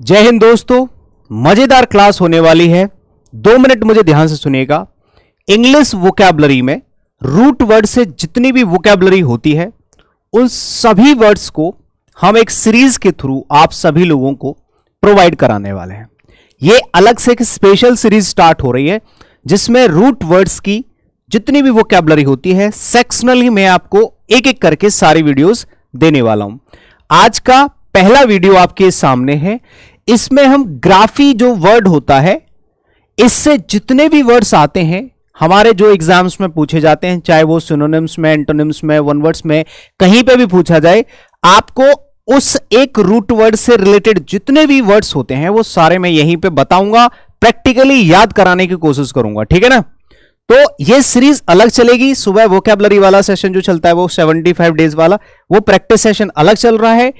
जय हिंद दोस्तों, मजेदार क्लास होने वाली है। 2 मिनट मुझे ध्यान से सुनिएगा। इंग्लिश वोकैबुलरी में रूट वर्ड से जितनी भी वोकैबुलरी होती है उन सभी वर्ड्स को हम एक सीरीज के थ्रू आप सभी लोगों को प्रोवाइड कराने वाले हैं। ये अलग से एक स्पेशल सीरीज स्टार्ट हो रही है जिसमें रूट वर्ड्स की जितनी भी वोकैबुलरी होती है सेक्शनली मैं आपको एक एक करके सारी वीडियोस देने वाला हूं। आज का पहला वीडियो आपके सामने है। इसमें हम ग्राफी जो वर्ड होता है इससे जितने भी वर्ड्स आते हैं हमारे जो एग्जाम्स में पूछे जाते हैं, चाहे वो सिनोनिम्स में, एंटोनिम्स में, वन वर्ड्स में, कहीं पे भी पूछा जाए, आपको उस एक रूट वर्ड से रिलेटेड जितने भी वर्ड्स होते हैं वो सारे मैं यहीं पे बताऊंगा, प्रैक्टिकली याद कराने की कोशिश करूंगा। ठीक है ना? तो ये सीरीज अलग चलेगी। सुबह वोकैबुलरी वाला सेशन जो चलता है वो 75 डेज वाला, वो प्रैक्टिस सेशन अलग चल रहा है।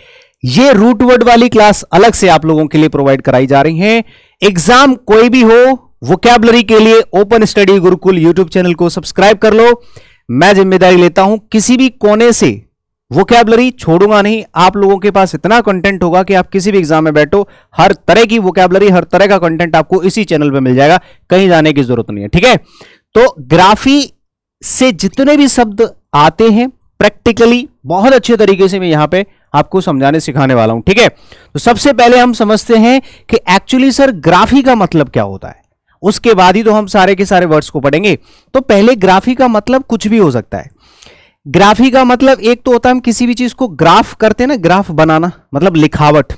ये रूट वर्ड वाली क्लास अलग से आप लोगों के लिए प्रोवाइड कराई जा रही है। एग्जाम कोई भी हो, वोकैबुलरी के लिए open study Gurukul YouTube channel को सब्सक्राइब कर लो। मैं जिम्मेदारी लेता हूं, किसी भी कोने से वोकैबुलरी छोड़ूंगा नहीं। आप लोगों के पास इतना कंटेंट होगा कि आप किसी भी एग्जाम में बैठो, हर तरह की वोकैबुलरी, हर तरह का कंटेंट आपको इसी चैनल पे मिल जाएगा, कहीं जाने की जरूरत नहीं है। ठीक है? तो ग्राफी से जितने भी शब्द आते हैं प्रैक्टिकली बहुत अच्छे तरीके से मैं यहां पे आपको समझाने सिखाने वाला हूं। ठीक है? तो सबसे पहले हम समझते हैं कि एक्चुअली सर ग्राफी का मतलब क्या होता है, उसके बाद ही तो हम सारे के सारे वर्ड्स को पढ़ेंगे। तो पहले ग्राफी का मतलब कुछ भी हो सकता है। ग्राफी का मतलब एक तो होता है हम किसी भी चीज को ग्राफ करते हैं ना, ग्राफ बनाना मतलब लिखावट,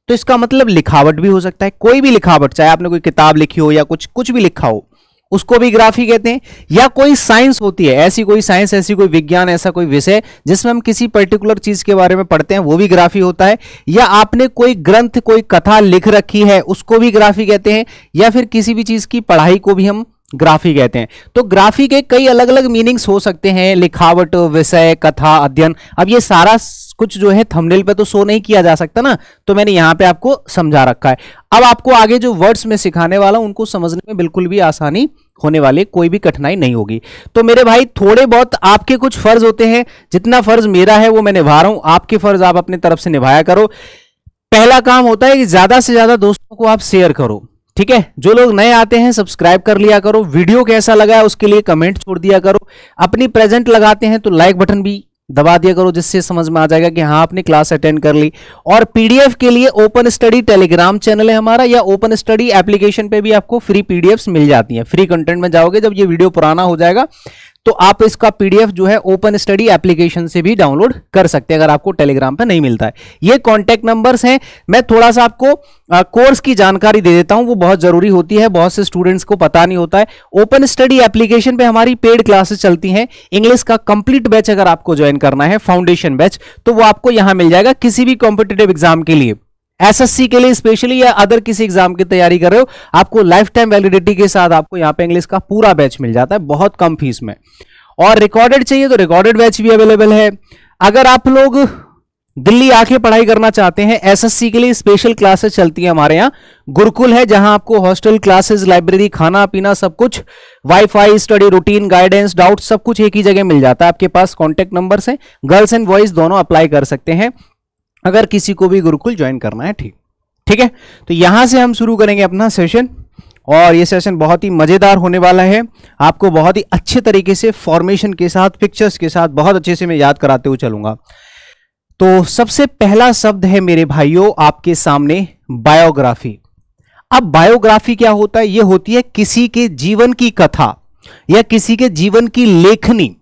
तो इसका मतलब लिखावट भी हो सकता है। कोई भी लिखावट, चाहे आपने कोई किताब लिखी हो या कुछ भी लिखा हो, उसको भी ग्राफी कहते हैं। या कोई साइंस होती है, ऐसी कोई साइंस, ऐसी कोई विज्ञान, ऐसा कोई विषय जिसमें हम किसी पर्टिकुलर चीज के बारे में पढ़ते हैं, वो भी ग्राफी होता है। या आपने कोई ग्रंथ, कोई कथा लिख रखी है, उसको भी ग्राफी कहते हैं। या फिर किसी भी चीज की पढ़ाई को भी हम ग्राफी कहते हैं। तो ग्राफी के कई अलग अलग मीनिंग्स हो सकते हैं, लिखावट, विषय, कथा, अध्ययन। अब ये सारा कुछ जो है थंबनेल पे तो शो नहीं किया जा सकता ना, तो मैंने यहां पे आपको समझा रखा है। अब आपको आगे जो वर्ड्स में सिखाने वाला हूं उनको समझने में बिल्कुल भी आसानी होने वाली, कोई भी कठिनाई नहीं होगी। तो मेरे भाई थोड़े बहुत आपके कुछ फर्ज होते हैं, जितना फर्ज मेरा है वो मैं निभा रहा हूं, आपके फर्ज आप अपनी तरफ से निभाया करो। पहला काम होता है कि ज्यादा से ज्यादा दोस्तों को आप शेयर करो। ठीक है? जो लोग नए आते हैं सब्सक्राइब कर लिया करो। वीडियो कैसा लगा है उसके लिए कमेंट छोड़ दिया करो। अपनी प्रेजेंट लगाते हैं तो लाइक बटन भी दबा दिया करो, जिससे समझ में आ जाएगा कि हाँ आपने क्लास अटेंड कर ली। और पीडीएफ के लिए ओपन स्टडी टेलीग्राम चैनल है हमारा, या ओपन स्टडी एप्लीकेशन पे भी आपको फ्री पीडीएफ्स मिल जाती हैं। फ्री कंटेंट में जाओगे, जब ये वीडियो पुराना हो जाएगा तो आप इसका पीडीएफ जो है ओपन स्टडी एप्लीकेशन से भी डाउनलोड कर सकते हैं, अगर आपको टेलीग्राम पे नहीं मिलता है। ये कांटेक्ट नंबर्स हैं। मैं थोड़ा सा आपको कोर्स की जानकारी दे देता हूं, वो बहुत जरूरी होती है, बहुत से स्टूडेंट्स को पता नहीं होता है। ओपन स्टडी एप्लीकेशन पे हमारी पेड क्लासेस चलती हैं। इंग्लिश का कंप्लीट बैच अगर आपको ज्वाइन करना है, फाउंडेशन बैच, तो वो आपको यहां मिल जाएगा। किसी भी कॉम्पिटिटिव एग्जाम के लिए, एसएससी के लिए स्पेशली, या अदर किसी एग्जाम की तैयारी कर रहे हो, आपको लाइफ टाइम वैलिडिटी के साथ आपको यहाँ पे इंग्लिश का पूरा बैच मिल जाता है बहुत कम फीस में। और रिकॉर्डेड चाहिए तो रिकॉर्डेड बैच भी अवेलेबल है। अगर आप लोग दिल्ली आके पढ़ाई करना चाहते हैं, एसएससी के लिए स्पेशल क्लासेस चलती हैं हमारे यहाँ। गुरुकुल है जहां आपको हॉस्टल, क्लासेस, लाइब्रेरी, खाना पीना सब कुछ, wifi, study routine, guidance, doubt, सब कुछ एक ही जगह मिल जाता है। आपके पास कॉन्टेक्ट नंबर है, गर्ल्स एंड बॉयज दोनों अप्लाई कर सकते हैं अगर किसी को भी गुरुकुल ज्वाइन करना है। ठीक है? तो यहां से हम शुरू करेंगे अपना सेशन, और ये सेशन बहुत ही मजेदार होने वाला है। आपको बहुत ही अच्छे तरीके से फॉर्मेशन के साथ, पिक्चर्स के साथ बहुत अच्छे से मैं याद कराते हुए चलूंगा। तो सबसे पहला शब्द है मेरे भाइयों आपके सामने बायोग्राफी। अब बायोग्राफी क्या होता है? ये होती है किसी के जीवन की कथा या किसी के जीवन की लेखनी,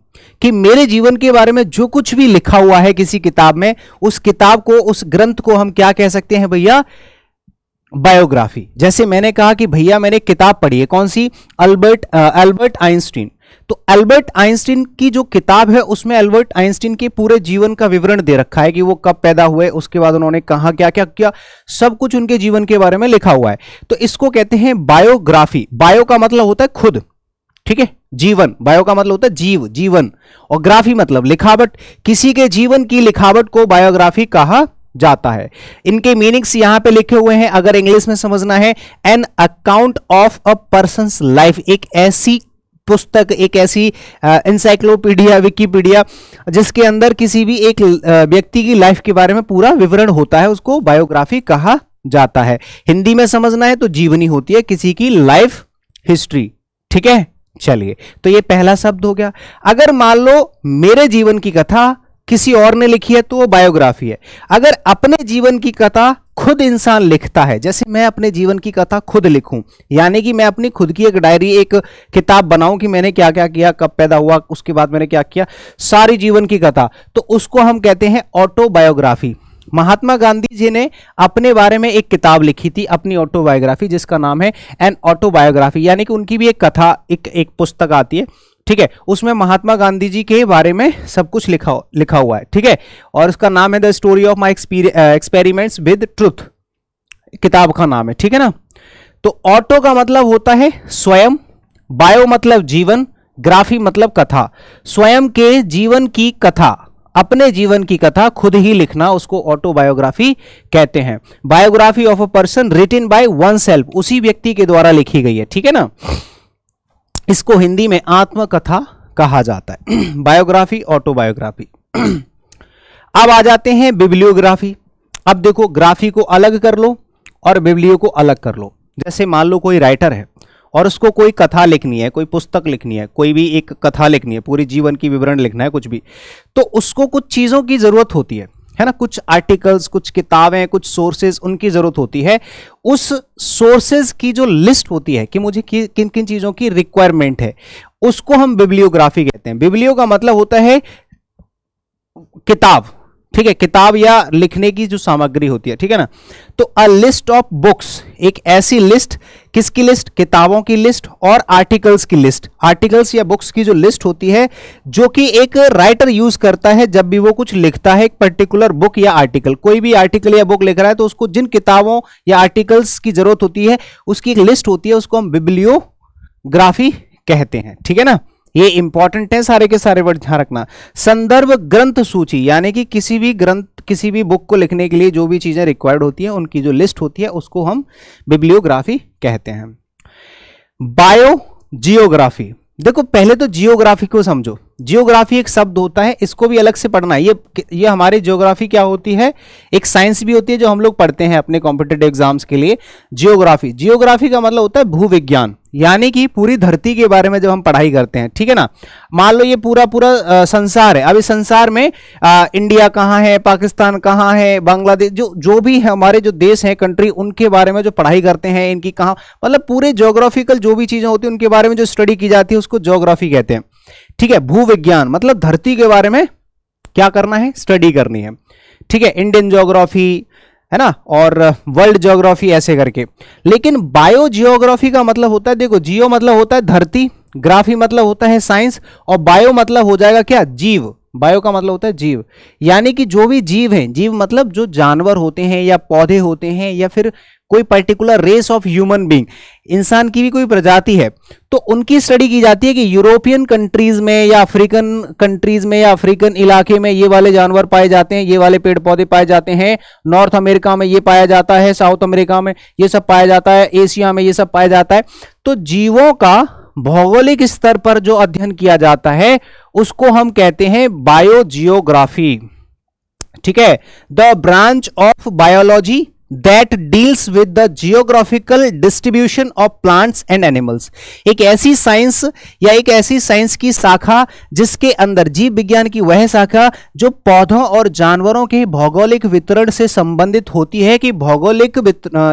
कि मेरे जीवन के बारे में जो कुछ भी लिखा हुआ है किसी किताब में, उस किताब को, उस ग्रंथ को हम क्या कह सकते हैं भैया? बायोग्राफी। जैसे मैंने कहा कि भैया मैंने किताब पढ़ी है, कौन सी? Albert Einstein. तो अल्बर्ट आइंस्टीन की जो किताब है उसमें अल्बर्ट आइंस्टीन के पूरे जीवन का विवरण दे रखा है कि वो कब पैदा हुए, उसके बाद उन्होंने कहाँ क्या क्या किया, सब कुछ उनके जीवन के बारे में लिखा हुआ है। तो इसको कहते हैं बायोग्राफी। बायो का मतलब होता है खुद, ठीक है? जीवन, बायो का मतलब होता है जीव, जीवन, और ग्राफी मतलब लिखावट। किसी के जीवन की लिखावट को बायोग्राफी कहा जाता है। इनके मीनिंग्स यहां पे लिखे हुए हैं, अगर इंग्लिश में समझना है, an account of a persons life. एक ऐसी पुस्तक, एक ऐसी इंसाइक्लोपीडिया, विकिपीडिया, जिसके अंदर किसी भी एक व्यक्ति की लाइफ के बारे में पूरा विवरण होता है, उसको बायोग्राफी कहा जाता है। हिंदी में समझना है तो जीवनी होती है किसी की लाइफ हिस्ट्री, ठीक है। चलिए, तो ये पहला शब्द हो गया। अगर मान लो मेरे जीवन की कथा किसी और ने लिखी है तो वो बायोग्राफी है। अगर अपने जीवन की कथा खुद इंसान लिखता है, जैसे मैं अपने जीवन की कथा खुद लिखूं, यानी कि मैं अपनी खुद की एक डायरी, एक किताब बनाऊं कि मैंने क्या क्या किया, कब पैदा हुआ, उसके बाद मैंने क्या किया, सारी जीवन की कथा, तो उसको हम कहते हैं ऑटोबायोग्राफी। महात्मा गांधी जी ने अपने बारे में एक किताब लिखी थी, अपनी ऑटोबायोग्राफी, जिसका नाम है एन ऑटोबायोग्राफी, यानी कि उनकी भी एक कथा, एक पुस्तक आती है, ठीक है। उसमें महात्मा गांधी जी के बारे में सब कुछ लिखा हुआ है, ठीक है। और उसका नाम है the story of my experiments with truth, किताब का नाम है, ठीक है ना। तो ऑटो का मतलब होता है स्वयं, बायो मतलब जीवन, ग्राफी मतलब कथा। स्वयं के जीवन की कथा, अपने जीवन की कथा खुद ही लिखना, उसको ऑटोबायोग्राफी कहते हैं। Biography of a person written by oneself, उसी व्यक्ति के द्वारा लिखी गई है, ठीक है ना। इसको हिंदी में आत्मकथा कहा जाता है। Biography, autobiography. अब आ जाते हैं बिब्लियोग्राफी। अब देखो, ग्राफी को अलग कर लो और बिब्लियो को अलग कर लो। जैसे मान लो कोई राइटर है और उसको कोई कथा लिखनी है, कोई पुस्तक लिखनी है, कोई भी एक कथा लिखनी है, पूरी जीवन की विवरण लिखना है, कुछ भी, तो उसको कुछ चीजों की जरूरत होती है ना। कुछ आर्टिकल्स, कुछ किताबें, कुछ सोर्सेज, उनकी जरूरत होती है। उस सोर्सेज की जो लिस्ट होती है कि मुझे किन किन चीजों की रिक्वायरमेंट है, उसको हम बिब्लियोग्राफी कहते हैं। बिब्लियो का मतलब होता है किताब, ठीक है, किताब या लिखने की जो सामग्री होती है, ठीक है ना। तो अ लिस्ट ऑफ बुक्स, एक ऐसी लिस्ट, किसकी लिस्ट, किताबों की लिस्ट और आर्टिकल्स की लिस्ट। आर्टिकल्स या बुक्स की जो लिस्ट होती है, जो कि एक राइटर यूज करता है जब भी वो कुछ लिखता है, एक पर्टिकुलर बुक या आर्टिकल। कोई भी आर्टिकल या बुक लिख रहा है तो उसको जिन किताबों या आर्टिकल्स की जरूरत होती है उसकी एक लिस्ट होती है, उसको हम बिब्लियोग्राफी कहते हैं, ठीक है ना। ये इंपॉर्टेंट है, सारे के सारे वर्ड ध्यान रखना। संदर्भ ग्रंथ सूची, यानी कि किसी भी ग्रंथ, किसी भी बुक को लिखने के लिए जो भी चीजें रिक्वायर्ड होती है, उनकी जो लिस्ट होती है, उसको हम बिब्लियोग्राफी कहते हैं। बायो जियोग्राफी, देखो पहले तो जियोग्राफी को समझो। जियोग्राफी एक शब्द होता है, इसको भी अलग से पढ़ना है। ये हमारी जियोग्राफी क्या होती है, एक साइंस भी होती है जो हम लोग पढ़ते हैं अपने कॉम्पिटिटिव एग्जाम्स के लिए। जियोग्राफी का मतलब होता है भूविज्ञान, यानी कि पूरी धरती के बारे में जब हम पढ़ाई करते हैं, ठीक है ना। मान लो ये पूरा संसार है। अब इस संसार में इंडिया कहाँ है, पाकिस्तान कहाँ है, बांग्लादेश, जो भी है हमारे जो देश हैं, कंट्री, उनके बारे में जो पढ़ाई करते हैं, इनकी कहाँ, मतलब पूरे ज्योग्राफिकल जो भी चीजें होती है उनके बारे में जो स्टडी की जाती है उसको ज्योग्राफी कहते हैं, ठीक है। भूविज्ञान मतलब धरती के बारे में क्या करना है, स्टडी करनी है, ठीक है। इंडियन ज्योग्राफी है ना, और वर्ल्ड ज्योग्राफी, ऐसे करके। लेकिन बायो जियोग्राफी का मतलब होता है, देखो, जियो मतलब होता है धरती, ग्राफी मतलब होता है साइंस, और बायो मतलब हो जाएगा क्या, जीव। बायो का मतलब होता है जीव, यानी कि जो भी जीव हैं, जीव मतलब जो जानवर होते हैं या पौधे होते हैं या फिर कोई particular race of human being, इंसान की भी कोई प्रजाति है, तो उनकी स्टडी की जाती है कि यूरोपियन कंट्रीज में या अफ्रीकन कंट्रीज में या अफ्रीकन इलाके में ये वाले जानवर पाए जाते हैं, ये वाले पेड़ पौधे पाए जाते हैं, नॉर्थ अमेरिका में ये पाया जाता है, साउथ अमेरिका में ये सब पाया जाता है, एशिया में ये सब पाया जाता है। तो जीवों का भौगोलिक स्तर पर जो अध्ययन किया जाता है उसको हम कहते हैं बायोजियोग्राफी, ठीक है। The branch of biology that deals with the geographical distribution of plants and animals, एक ऐसी साइंस या एक ऐसी साइंस की शाखा जिसके अंदर जीव विज्ञान की वह शाखा जो पौधों और जानवरों के भौगोलिक वितरण से संबंधित होती है, कि भौगोलिक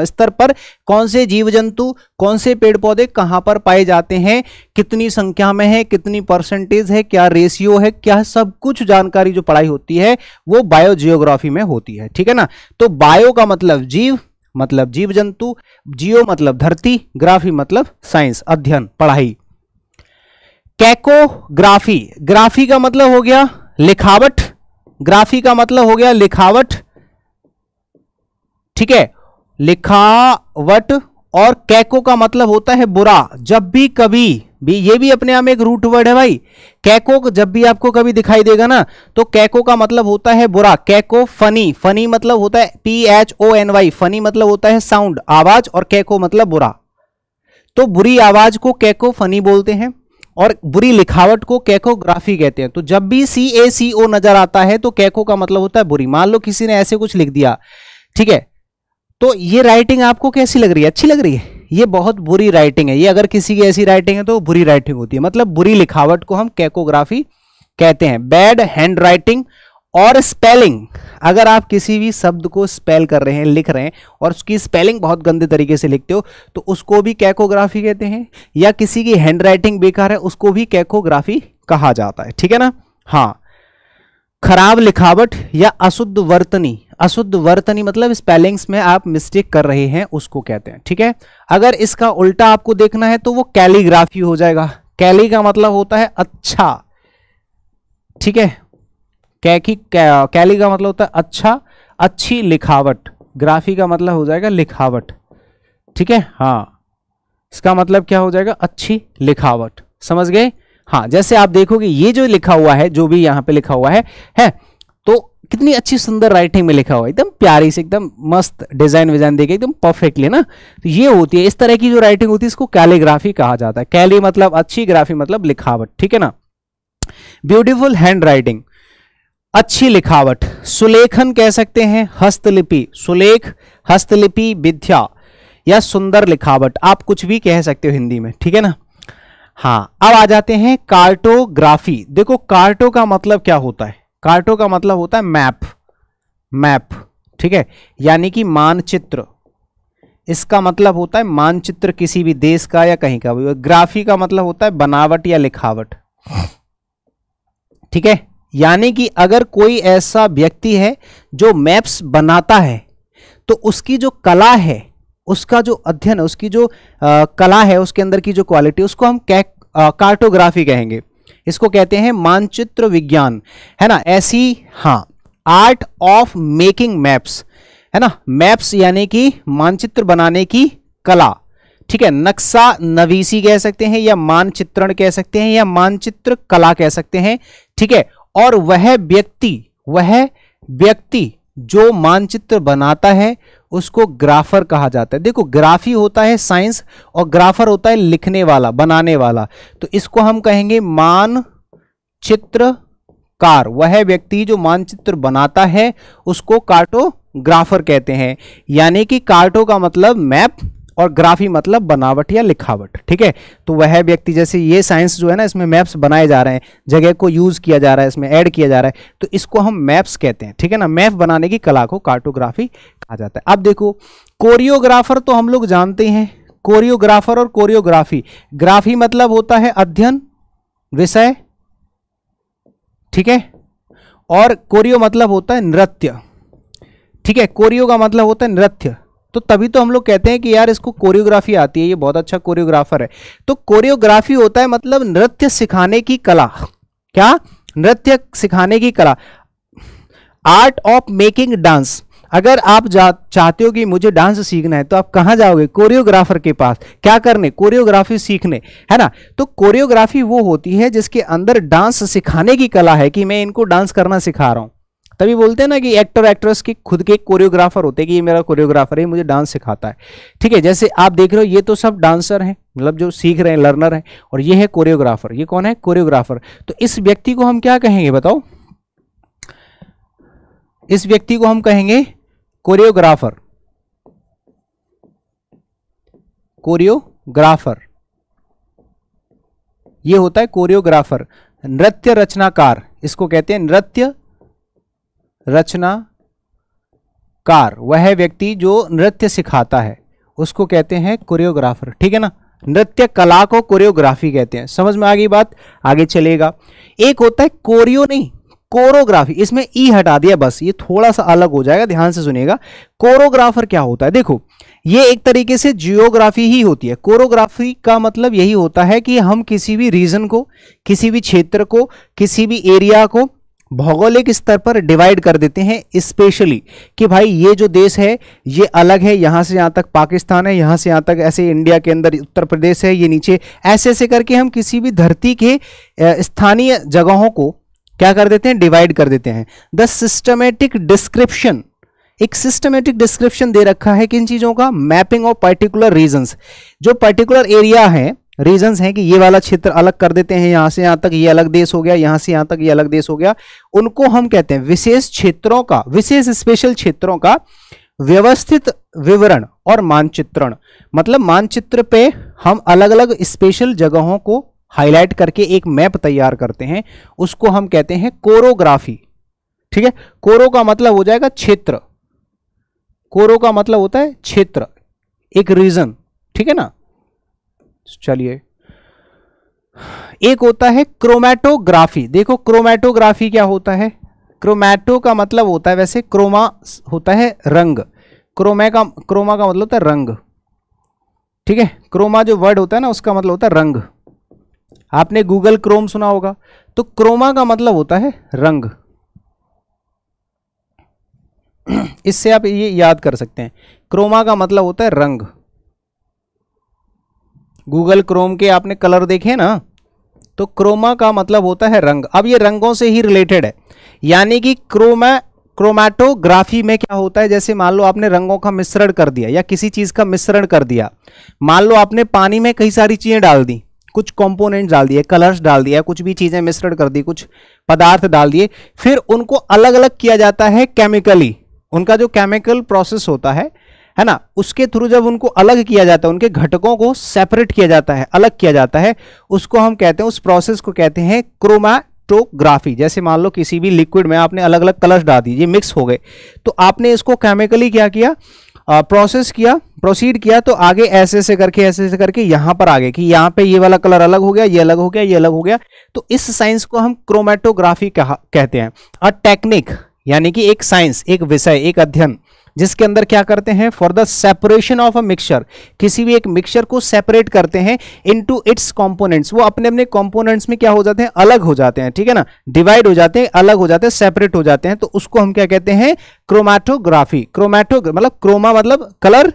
स्तर पर कौन से जीव जंतु, कौन से पेड़ पौधे कहां पर पाए जाते हैं, कितनी संख्या में है, कितनी परसेंटेज है, क्या रेशियो है, क्या सब कुछ जानकारी जो पढ़ाई होती है वो बायोजियोग्राफी में होती है, ठीक है ना। तो बायो का मतलब जीव, मतलब जीव जंतु, जियो मतलब धरती, ग्राफी मतलब साइंस, अध्ययन, पढ़ाई। कैकोग्राफी, ग्राफी का मतलब हो गया लिखावट, ग्राफी का मतलब हो गया लिखावट, ठीक है, लिखावट। और कैको का मतलब होता है बुरा। जब भी कभी भी, ये भी अपने आप में एक रूट वर्ड है भाई, कैको जब भी आपको कभी दिखाई देगा ना तो कैको का मतलब होता है बुरा। कैको फनी, फनी मतलब होता है PHONY, फनी मतलब होता है साउंड, आवाज, और कैको मतलब बुरा। तो बुरी आवाज को कैको फनी बोलते हैं और बुरी लिखावट को कैकोग्राफी कहते हैं। तो जब भी CACO नजर आता है तो कैको का मतलब होता है बुरी। मान लो किसी ने ऐसे कुछ लिख दिया, ठीक है, तो ये राइटिंग आपको कैसी लग रही है? अच्छी लग रही है? ये बहुत बुरी राइटिंग है। ये अगर किसी की ऐसी राइटिंग है तो बुरी राइटिंग होती है, मतलब बुरी लिखावट को हम कैकोग्राफी कहते हैं। बैड हैंड राइटिंग और स्पेलिंग, अगर आप किसी भी शब्द को स्पेल कर रहे हैं, लिख रहे हैं और उसकी स्पेलिंग बहुत गंदे तरीके से लिखते हो तो उसको भी कैकोग्राफी कहते हैं। या किसी की हैंड राइटिंग बेकार है उसको भी कैकोग्राफी कहा जाता है, ठीक है ना। हाँ, खराब लिखावट या अशुद्ध वर्तनी, अशुद्ध वर्तनी मतलब स्पेलिंग्स में आप मिस्टेक कर रहे हैं उसको कहते हैं, ठीक है। अगर इसका उल्टा आपको देखना है तो वो कैलीग्राफी हो जाएगा। कैली का मतलब होता है अच्छा, ठीक है। कैली का मतलब होता है अच्छा, अच्छी लिखावट। ग्राफी का मतलब हो जाएगा लिखावट, ठीक है। हाँ, इसका मतलब क्या हो जाएगा? अच्छी लिखावट, समझ गए। हाँ, जैसे आप देखोगे ये जो लिखा हुआ है, जो भी यहाँ पे लिखा हुआ है तो कितनी अच्छी सुंदर राइटिंग में लिखा हुआ है, एकदम प्यारी से, एकदम मस्त डिजाइन विजाइन देके एकदम परफेक्टली ना। तो ये होती है, इस तरह की जो राइटिंग होती है इसको कैलीग्राफी कहा जाता है। कैली मतलब अच्छी, ग्राफी मतलब लिखावट, ठीक है ना। ब्यूटीफुल हैंड राइटिंग, अच्छी लिखावट। सुलेखन कह सकते हैं, हस्तलिपि, सुलेख, हस्तलिपि, विद्या या सुंदर लिखावट, आप कुछ भी कह सकते हो हिंदी में, ठीक है ना। हाँ, अब आ जाते हैं कार्टोग्राफी। देखो कार्टो का मतलब क्या होता है? कार्टो का मतलब होता है मैप, मैप, ठीक है, यानी कि मानचित्र। इसका मतलब होता है मानचित्र किसी भी देश का या कहीं का भी। ग्राफी का मतलब होता है बनावट या लिखावट, ठीक है। यानी कि अगर कोई ऐसा व्यक्ति है जो मैप्स बनाता है तो उसकी जो कला है, उसका जो अध्ययन है, उसकी जो कला है, उसके अंदर की जो क्वालिटी, उसको हम कार्टोग्राफी कहेंगे। इसको कहते हैं मानचित्र विज्ञान, है ना। ऐसी, हाँ, आर्ट ऑफ मेकिंग मैप्स, है ना। मैप्स यानी कि मानचित्र बनाने की कला, ठीक है। नक्शा नवीसी कह सकते हैं या मानचित्रण कह सकते हैं या मानचित्र कला कह सकते हैं, ठीक है। और वह व्यक्ति जो मानचित्र बनाता है उसको ग्राफर कहा जाता है। देखो ग्राफी होता है साइंस और ग्राफर होता है लिखने वाला, बनाने वाला। तो इसको हम कहेंगे मानचित्रकार। वह व्यक्ति जो मानचित्र बनाता है उसको कार्टोग्राफर कहते हैं। यानी कि कार्टो का मतलब मैप और ग्राफी मतलब बनावट या लिखावट, ठीक है। तो वह व्यक्ति, जैसे ये साइंस जो है ना, इसमें मैप्स बनाए जा रहे हैं, जगह को यूज किया जा रहा है, इसमें ऐड किया जा रहा है, तो इसको हम मैप्स कहते हैं, ठीक है ना। मैप बनाने की कला को कार्टोग्राफी कहा जाता है। अब देखो कोरियोग्राफर तो हम लोग जानते हैं, कोरियोग्राफर और कोरियोग्राफी। ग्राफी मतलब होता है अध्ययन, विषय, ठीक है। और कोरियो मतलब होता है नृत्य, ठीक है। कोरियो का मतलब होता है नृत्य। तो तभी तो हम लोग कहते हैं कि यार इसको कोरियोग्राफी आती है, ये बहुत अच्छा कोरियोग्राफर है। तो कोरियोग्राफी होता है मतलब नृत्य सिखाने की कला। क्या? नृत्य सिखाने की कला। Art of making dance. अगर आप चाहते हो कि मुझे डांस सीखना है तो आप कहां जाओगे? कोरियोग्राफर के पास। क्या करने? कोरियोग्राफी सीखने, है ना। तो कोरियोग्राफी वो होती है जिसके अंदर डांस सिखाने की कला है, कि मैं इनको डांस करना सिखा रहा हूं। तभी बोलते हैं ना कि एक्टर एक्ट्रेस के खुद के कोरियोग्राफर होते हैं, कि ये मेरा कोरियोग्राफर है, मुझे डांस सिखाता है, ठीक है। जैसे आप देख रहे हो ये तो सब डांसर हैं, मतलब जो सीख रहे हैं, लर्नर हैं, और ये है कोरियोग्राफर। ये कौन है? कोरियोग्राफर। तो इस व्यक्ति को हम क्या कहेंगे बताओ? इस व्यक्ति को हम कहेंगे कोरियोग्राफर। कोरियोग्राफर ये होता है कोरियोग्राफर। नृत्य रचनाकार, इसको कहते हैं नृत्य रचनाकार। वह व्यक्ति जो नृत्य सिखाता है उसको कहते हैं कोरियोग्राफर, ठीक है ना। नृत्य कला को कोरियोग्राफी कहते हैं। समझ में आ गई बात? आगे चलेगा। एक होता है कोरियो, नहीं कोरोग्राफी, इसमें ई हटा दिया बस, ये थोड़ा सा अलग हो जाएगा, ध्यान से सुनिएगा। कोरोग्राफर क्या होता है? देखो ये एक तरीके से जियोग्राफी ही होती है। कोरोग्राफी का मतलब यही होता है कि हम किसी भी रीजन को, किसी भी क्षेत्र को, किसी भी एरिया को भौगोलिक स्तर पर डिवाइड कर देते हैं स्पेशली, कि भाई ये जो देश है ये अलग है, यहां से यहां तक पाकिस्तान है, यहां से यहां तक ऐसे इंडिया के अंदर उत्तर प्रदेश है, ये नीचे ऐसे ऐसे करके हम किसी भी धरती के स्थानीय जगहों को क्या कर देते हैं? डिवाइड कर देते हैं। द सिस्टमेटिक डिस्क्रिप्शन, एक सिस्टमेटिक डिस्क्रिप्शन दे रखा है किन चीजों का? Mapping of particular regions. जो पर्टिकुलर एरिया है, रीजन्स हैं कि ये वाला क्षेत्र अलग कर देते हैं, यहां से यहां तक ये अलग देश हो गया, यहां से यहां तक ये अलग देश हो गया, उनको हम कहते हैं विशेष क्षेत्रों का, विशेष स्पेशल क्षेत्रों का व्यवस्थित विवरण और मानचित्रण, मतलब मानचित्र पे हम अलग अलग स्पेशल जगहों को हाईलाइट करके एक मैप तैयार करते हैं, उसको हम कहते हैं कोरोग्राफी। ठीक है, कोरो का मतलब हो जाएगा क्षेत्र, कोरो का मतलब होता है क्षेत्र, एक रीजन। ठीक है ना। चलिए, एक होता है क्रोमैटोग्राफी। देखो क्रोमैटोग्राफी क्या होता है, क्रोमैटो का मतलब होता है, वैसे क्रोमा होता है रंग, क्रोमा का मतलब होता है रंग। ठीक है, क्रोमा जो वर्ड होता है ना उसका मतलब होता है रंग। आपने गूगल क्रोम सुना होगा, तो क्रोमा का मतलब होता है रंग। इससे आप ये याद कर सकते हैं, क्रोमा का मतलब होता है रंग। गूगल क्रोम के आपने कलर देखे ना, तो क्रोमा का मतलब होता है रंग। अब ये रंगों से ही रिलेटेड है, यानी कि क्रोमैटोग्राफी में क्या होता है, जैसे मान लो आपने रंगों का मिश्रण कर दिया या किसी चीज का मिश्रण कर दिया। मान लो आपने पानी में कई सारी चीजें डाल दी, कुछ कंपोनेंट्स डाल दिए, कलर्स डाल दिया, कुछ भी चीजें मिश्रण कर दी, कुछ पदार्थ डाल दिए, फिर उनको अलग अलग किया जाता है केमिकली। उनका जो केमिकल प्रोसेस होता है ना, उसके थ्रू जब उनको अलग किया जाता है, उनके घटकों को सेपरेट किया जाता है, अलग किया जाता है, उसको हम कहते हैं, उस प्रोसेस को कहते हैं क्रोमैटोग्राफी। जैसे मान लो किसी भी लिक्विड में आपने अलग अलग कलर्स डाल दिए, मिक्स हो गए, तो आपने इसको केमिकली क्या किया, प्रोसेस किया, प्रोसीड किया, तो आगे ऐसे ऐसे करके यहां पर आ गए कि यहां पे ये वाला कलर अलग हो गया, ये अलग हो गया, ये अलग हो गया। तो इस साइंस को हम क्रोमैटोग्राफी कहते हैं। और टेक्निक यानी कि एक साइंस, एक विषय, एक अध्ययन, जिसके अंदर क्या करते हैं, for the separation of a mixture, किसी भी एक मिक्सचर को सेपरेट करते हैं इनटू इट्स कंपोनेंट्स। वो अपने अपने कंपोनेंट्स में क्या हो जाते हैं, अलग हो जाते हैं। ठीक है ना, डिवाइड हो जाते हैं, अलग हो जाते हैं, सेपरेट हो जाते हैं, तो उसको हम क्या कहते हैं, क्रोमैटोग्राफी। क्रोमैटो मतलब क्रोमा मतलब कलर,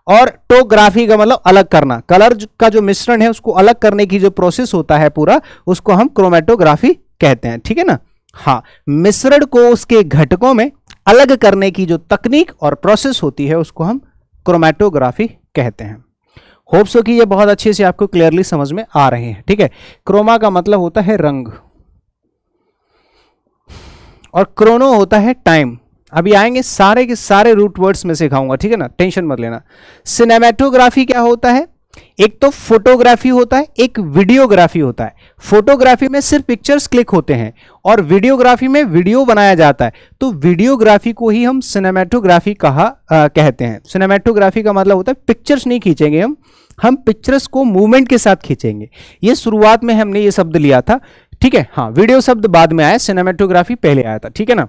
और टोग्राफी का मतलब अलग करना, कलर का जो मिश्रण है उसको अलग करने की जो प्रोसेस होता है पूरा, उसको हम क्रोमैटोग्राफी कहते हैं। ठीक है ना। हाँ, मिश्रण को उसके घटकों में अलग करने की जो तकनीक और प्रोसेस होती है उसको हम क्रोमैटोग्राफी कहते हैं। होप सो कि ये बहुत अच्छे से आपको क्लियरली समझ में आ रहे हैं। ठीक है, क्रोमा का मतलब होता है रंग, और क्रोनो होता है टाइम। अभी आएंगे सारे के सारे रूट वर्ड्स में सिखाऊंगा, ठीक है ना, टेंशन मत लेना। सिनेमैटोग्राफी क्या होता है, एक तो फोटोग्राफी होता है, एक वीडियोग्राफी होता है। फोटोग्राफी में सिर्फ पिक्चर्स क्लिक होते हैं और वीडियोग्राफी में वीडियो बनाया जाता है, तो वीडियोग्राफी को ही हम सिनेमैटोग्राफी कहते हैं। सिनेमैटोग्राफी का मतलब होता है पिक्चर्स नहीं खींचेंगे हम पिक्चर्स को मूवमेंट के साथ खींचेंगे। ये शुरुआत में हमने ये शब्द लिया था, ठीक है। हाँ, वीडियो शब्द बाद में आया, सिनेमैटोग्राफी पहले आया था, ठीक है ना।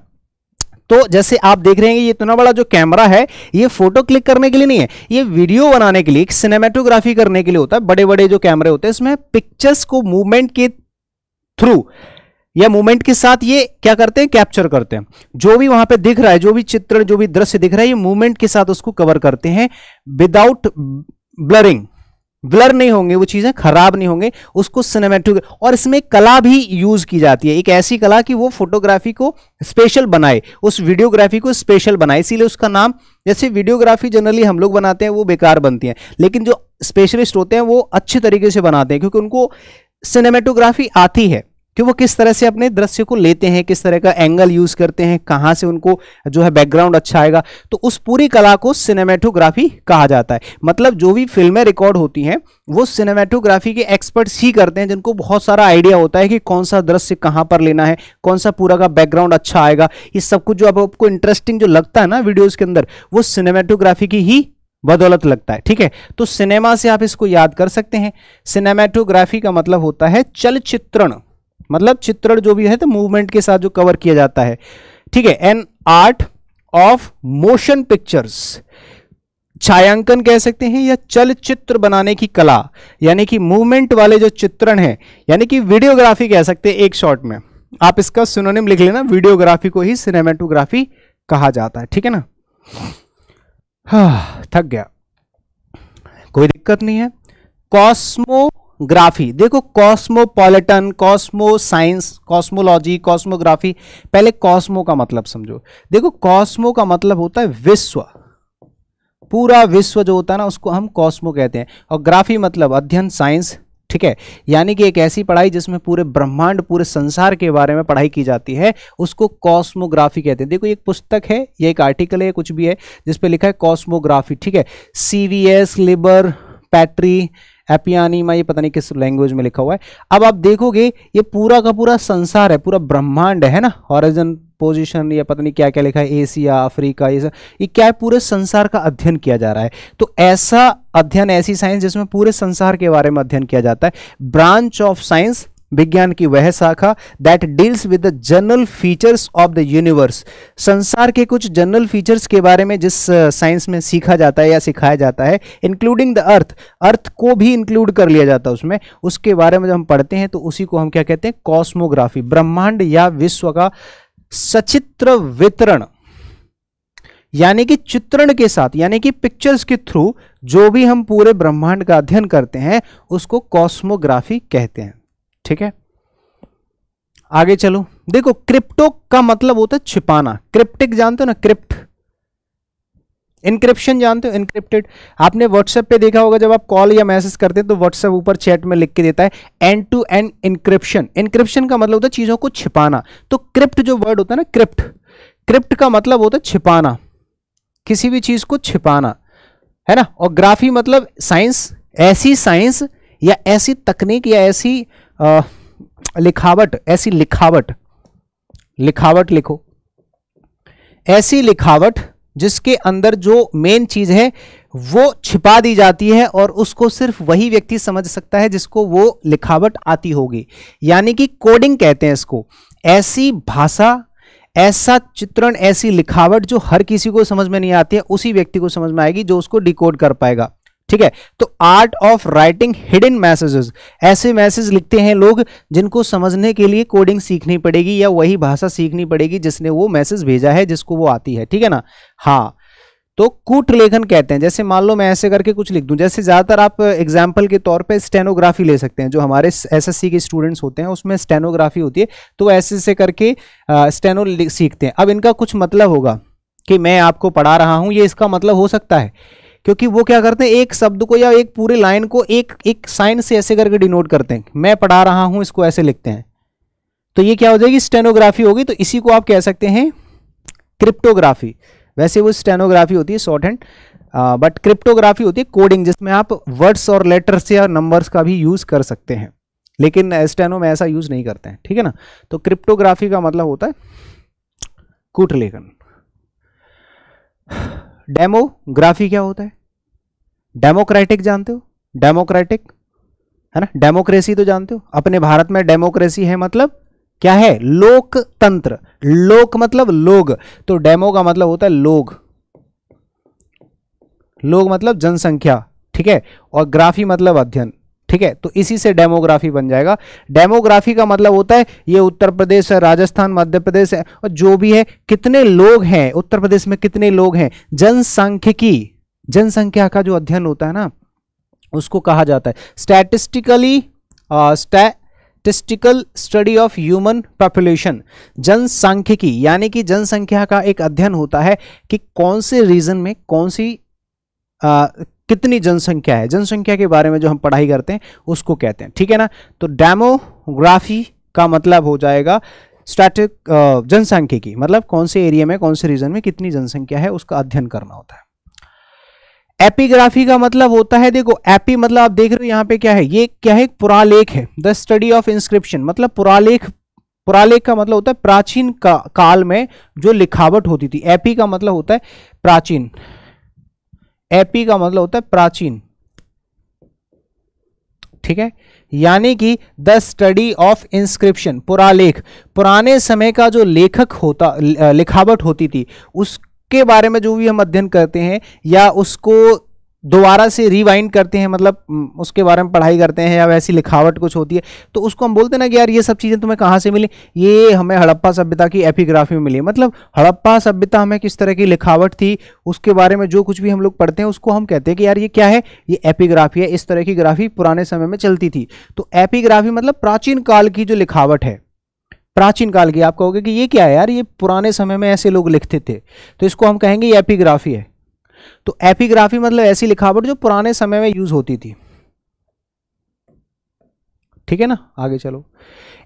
तो जैसे आप देख रहे हैं ये इतना बड़ा जो कैमरा है, ये फोटो क्लिक करने के लिए नहीं है, ये वीडियो बनाने के लिए, एक सिनेमैटोग्राफी करने के लिए होता है। बड़े बड़े जो कैमरे होते हैं इसमें पिक्चर्स को मूवमेंट के थ्रू या मूवमेंट के साथ ये क्या करते हैं, कैप्चर करते हैं। जो भी वहां पे दिख रहा है, जो भी चित्र, जो भी दृश्य दिख रहा है, ये मूवमेंट के साथ उसको कवर करते हैं विदाउट ब्लरिंग। ब्लर नहीं होंगे, वो चीजें खराब नहीं होंगे, उसको सिनेमैटोग्राफी। और इसमें कला भी यूज की जाती है, एक ऐसी कला कि वो फोटोग्राफी को स्पेशल बनाए, उस वीडियोग्राफी को स्पेशल बनाए, इसीलिए उसका नाम, जैसे वीडियोग्राफी जनरली हम लोग बनाते हैं वो बेकार बनती है, लेकिन जो स्पेशलिस्ट होते हैं वो अच्छे तरीके से बनाते हैं, क्योंकि उनको सिनेमैटोग्राफी आती है कि वो किस तरह से अपने दृश्य को लेते हैं, किस तरह का एंगल यूज करते हैं, कहां से उनको जो है बैकग्राउंड अच्छा आएगा, तो उस पूरी कला को सिनेमैटोग्राफी कहा जाता है। मतलब जो भी फिल्में रिकॉर्ड होती हैं वो सिनेमैटोग्राफी के एक्सपर्ट्स ही करते हैं, जिनको बहुत सारा आइडिया होता है कि कौन सा दृश्य कहां पर लेना है, कौन सा पूरा का बैकग्राउंड अच्छा आएगा। ये सब कुछ जो आपको इंटरेस्टिंग जो लगता है ना वीडियोज के अंदर, वो सिनेमैटोग्राफी की ही बदौलत लगता है, ठीक है। तो सिनेमा से आप इसको याद कर सकते हैं। सिनेमैटोग्राफी का मतलब होता है चलचित्रण, मतलब चित्रण जो भी है तो मूवमेंट के साथ जो कवर किया जाता है, ठीक है। An art of motion pictures, छायांकन कह सकते हैं या चलचित्र बनाने की कला, यानी कि मूवमेंट वाले जो चित्रण है, यानी कि वीडियोग्राफी कह सकते हैं एक शॉर्ट में। आप इसका सिनोनिम लिख लेना, वीडियोग्राफी को ही सिनेमैटोग्राफी कहा जाता है, ठीक है ना। हाँ, थक गया, कोई दिक्कत नहीं है। कॉस्मोग्राफी, देखो cosmopolitan, Cosmo science, cosmology, cosmography. पहले कॉस्मो का मतलब समझो। देखो कॉस्मो का मतलब होता है विश्व, पूरा विश्व जो होता है ना उसको हम कॉस्मो कहते हैं, और ग्राफी मतलब अध्ययन, साइंस, ठीक है, यानी कि एक ऐसी पढ़ाई जिसमें पूरे ब्रह्मांड, पूरे संसार के बारे में पढ़ाई की जाती है, उसको कॉस्मोग्राफी कहते हैं। देखो एक पुस्तक है, ये एक आर्टिकल है, कुछ भी है जिसपे लिखा है कॉस्मोग्राफी, ठीक है। CVS लिबर पैट्री एपियानी, ये पता नहीं किस लैंग्वेज में लिखा हुआ है। अब आप देखोगे ये पूरा का पूरा संसार है, पूरा ब्रह्मांड है ना, हॉरिजन पोजीशन या पता नहीं क्या क्या लिखा है, एशिया, अफ्रीका, ये क्या है, पूरे संसार का अध्ययन किया जा रहा है। तो ऐसा अध्ययन, ऐसी साइंस जिसमें पूरे संसार के बारे में अध्ययन किया जाता है। ब्रांच ऑफ साइंस, विज्ञान की वह शाखा that deals with the general features of the universe, संसार के कुछ जनरल फीचर्स के बारे में जिस साइंस में सीखा जाता है या सिखाया जाता है, इंक्लूडिंग द अर्थ, अर्थ को भी इंक्लूड कर लिया जाता है उसमें, उसके बारे में जब हम पढ़ते हैं तो उसी को हम क्या कहते हैं, कॉस्मोग्राफी। ब्रह्मांड या विश्व का सचित्र वितरण, यानी कि चित्रण के साथ, यानी कि पिक्चर्स के थ्रू जो भी हम पूरे ब्रह्मांड का अध्ययन करते हैं उसको कॉस्मोग्राफी कहते हैं, ठीक है। आगे चलो, देखो क्रिप्टो का मतलब होता है छिपाना, क्रिप्टिक जानते हो ना, क्रिप्ट, इनक्रिप्शन जानते हो, इनक्रिप्टेड। आपने व्हाट्सएप पे देखा होगा जब आप कॉल या मैसेज करते हैं तो व्हाट्सएप ऊपर चैट में लिख के देता है end to end encryption. Encryption का मतलब होता है चीजों को छिपाना। तो क्रिप्ट जो वर्ड होता है ना, क्रिप्ट, क्रिप्ट का मतलब होता है छिपाना, किसी भी चीज को छिपाना, है ना। और ग्राफी मतलब साइंस, ऐसी साइंस या ऐसी तकनीक या ऐसी लिखावट, ऐसी लिखावट, लिखावट लिखो, ऐसी लिखावट जिसके अंदर जो मेन चीज है वो छिपा दी जाती है और उसको सिर्फ वही व्यक्ति समझ सकता है जिसको वो लिखावट आती होगी, यानी कि कोडिंग कहते हैं इसको। ऐसी भाषा, ऐसा चित्रण, ऐसी लिखावट जो हर किसी को समझ में नहीं आती है, उसी व्यक्ति को समझ में आएगी जो उसको डिकोड कर पाएगा, ठीक है। तो art of writing hidden messages, ऐसे मैसेज लिखते हैं लोग जिनको समझने के लिए कोडिंग सीखनी पड़ेगी या वही भाषा सीखनी पड़ेगी जिसने वो मैसेज भेजा है, जिसको वो आती है, ठीक है ना। हाँ, तो कूट लेखन कहते हैं। जैसे मान लो मैं ऐसे करके कुछ लिख दूं, जैसे ज्यादातर आप एग्जाम्पल के तौर पे स्टेनोग्राफी ले सकते हैं, जो हमारे SSC के स्टूडेंट्स होते हैं उसमें स्टेनोग्राफी होती है, तो ऐसे से करके स्टेनो सीखते हैं। अब इनका कुछ मतलब होगा कि मैं आपको पढ़ा रहा हूं, ये इसका मतलब हो सकता है, क्योंकि वो क्या करते हैं, एक शब्द को या एक पूरे लाइन को एक साइन से ऐसे करके डिनोट करते हैं, मैं पढ़ा रहा हूं इसको ऐसे लिखते हैं, तो ये क्या हो जाएगी, स्टेनोग्राफी होगी। तो इसी को आप कह सकते हैं क्रिप्टोग्राफी। वैसे वो स्टेनोग्राफी होती है शॉर्ट हैंड, बट क्रिप्टोग्राफी होती है कोडिंग, जिसमें आप वर्ड्स और लेटर्स या नंबर्स का भी यूज कर सकते हैं, लेकिन स्टेनो में ऐसा यूज नहीं करते हैं, ठीक है ना। तो क्रिप्टोग्राफी का मतलब होता है कूट लेखन। डेमोग्राफी क्या होता है, डेमोक्रेटिक जानते हो, डेमोक्रेटिक है ना, डेमोक्रेसी तो जानते हो, अपने भारत में डेमोक्रेसी है, मतलब क्या है, लोकतंत्र। लोक मतलब लोग, तो डेमो का मतलब होता है लोग, लोग मतलब जनसंख्या, ठीक है, और ग्राफी मतलब अध्ययन, ठीक है। तो इसी से डेमोग्राफी बन जाएगा। डेमोग्राफी का मतलब होता है ये उत्तर प्रदेश है, राजस्थान, मध्य प्रदेश है, और जो भी है, कितने लोग हैं उत्तर प्रदेश में, कितने लोग हैं, जनसांख्यिकी, जनसंख्या का जो अध्ययन होता है ना उसको कहा जाता है statistical study of human population. जनसांख्यिकी यानी कि जनसंख्या का एक अध्ययन होता है कि कौन से रीजन में कौन सी कितनी जनसंख्या है, जनसंख्या के बारे में जो हम पढ़ाई करते हैं उसको कहते हैं, ठीक है ना। तो डेमोग्राफी का मतलब हो जाएगा स्टैटिक जनसांख्यिकी, मतलब कौन से एरिया में कौन से रीजन में कितनी जनसंख्या है उसका अध्ययन करना होता है। एपिग्राफी का मतलब होता है, देखो एपी मतलब आप देख रहे हो यहाँ पे क्या है, ये क्या है, पुरालेख है, द स्टडी ऑफ इंस्क्रिप्शन, मतलब पुरालेख, पुरालेख का मतलब होता है प्राचीन काल में जो लिखावट होती थी। एपी का मतलब होता है प्राचीन, एपी का मतलब होता है प्राचीन, ठीक है, यानी कि द स्टडी ऑफ इंस्क्रिप्शन, पुरालेख, पुराने समय का जो लेखक होता, लिखावट होती थी उसके बारे में जो भी हम अध्ययन करते हैं या उसको दोबारा से रिवाइंड करते हैं, मतलब उसके बारे में पढ़ाई करते हैं, या वैसी लिखावट कुछ होती है तो उसको हम बोलते हैं ना कि यार ये सब चीज़ें तुम्हें कहाँ से मिली, ये हमें हड़प्पा सभ्यता की एपिग्राफी में मिली। मतलब हड़प्पा सभ्यता हमें किस तरह की लिखावट थी उसके बारे में जो कुछ भी हम लोग पढ़ते हैं उसको हम कहते हैं कि यार ये क्या है, ये एपिग्राफी है, इस तरह की ग्राफी पुराने समय में चलती थी। तो एपिग्राफी मतलब प्राचीन काल की जो लिखावट है, प्राचीन काल की। आप कहोगे कि ये क्या है यार, ये पुराने समय में ऐसे लोग लिखते थे, तो इसको हम कहेंगे ये एपिग्राफी है। तो एपिग्राफी मतलब ऐसी लिखावट जो पुराने समय में यूज होती थी। ठीक है ना, आगे चलो।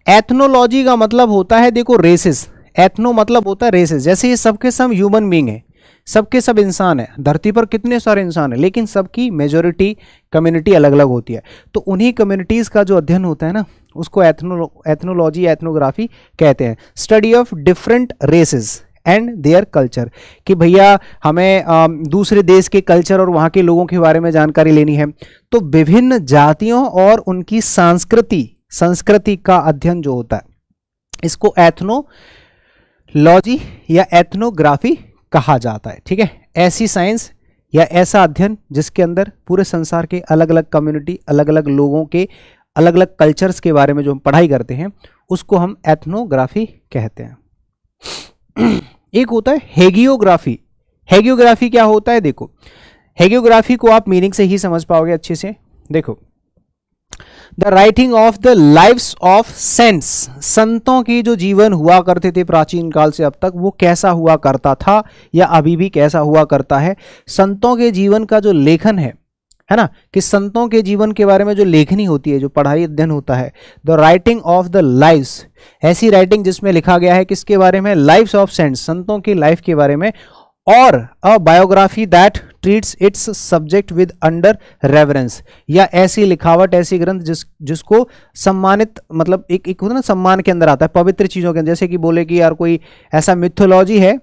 एथनोलॉजी का मतलब होता है देखो रेसेस, एथनो मतलब होता है रेसेस। जैसे ये सबके सब ह्यूमन बींग है, सबके सब इंसान है, धरती पर कितने सारे इंसान है, लेकिन सबकी मेजोरिटी कम्युनिटी अलग अलग होती है। तो उन्हीं कम्युनिटीज़ का जो अध्ययन होता है ना, उसको एथनोलॉजी, एथनोग्राफी कहते हैं। Study of different races and their culture, कि भैया हमें दूसरे देश के कल्चर और वहाँ के लोगों के बारे में जानकारी लेनी है, तो विभिन्न जातियों और उनकी संस्कृति का अध्ययन जो होता है, इसको एथनोलॉजी या एथनोग्राफी कहा जाता है। ठीक है, ऐसी साइंस या ऐसा अध्ययन जिसके अंदर पूरे संसार के अलग अलग कम्युनिटी, अलग अलग लोगों के अलग अलग कल्चर्स के बारे में जो हम पढ़ाई करते हैं, उसको हम एथनोग्राफी कहते हैं। एक होता है हेगियोग्राफी। हेगियोग्राफी क्या होता है, देखो हेगियोग्राफी को आप मीनिंग से ही समझ पाओगे अच्छे से। देखो, the writing of the lives of cents, संतों की जो जीवन हुआ करते थे प्राचीन काल से अब तक, वो कैसा हुआ करता था या अभी भी कैसा हुआ करता है। संतों के जीवन का जो लेखन है ना, कि संतों के जीवन के बारे में जो लेखनी होती है, जो पढ़ाई अध्ययन होता है, the writing of the lives, ऐसी राइटिंग जिसमें लिखा गया है किसके बारे में, लाइव्स ऑफ सेंट्स, संतों की लाइफ के बारे में, और अ biography that treats it's subject with under reverence, या ऐसी लिखावट, ऐसी ग्रंथ जिसको सम्मानित, मतलब एक होता है ना, सम्मान के अंदर आता है, पवित्र चीजों के अंदर। जैसे कि बोले कि यार कोई ऐसा मिथोलॉजी है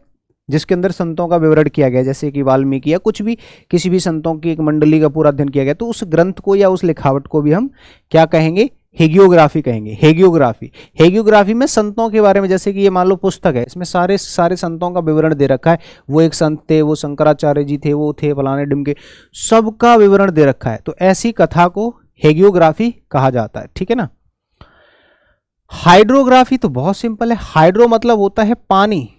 जिसके अंदर संतों का विवरण किया गया, जैसे कि वाल्मीकि या कुछ भी, किसी भी संतों की एक मंडली का पूरा अध्ययन किया गया, तो उस ग्रंथ को या उस लिखावट को भी हम क्या कहेंगे, हेगियोग्राफी कहेंगे। हेगियोग्राफी में संतों के बारे में, जैसे कि ये मान लो पुस्तक है, इसमें सारे संतों का विवरण दे रखा है, वो एक संत थे, वो शंकराचार्य जी थे, वो थे फलाने डिमके, सबका विवरण दे रखा है। तो ऐसी कथा को हेगियोग्राफी कहा जाता है। ठीक है ना। हाइड्रोग्राफी तो बहुत सिंपल है। हाइड्रो मतलब होता है पानी,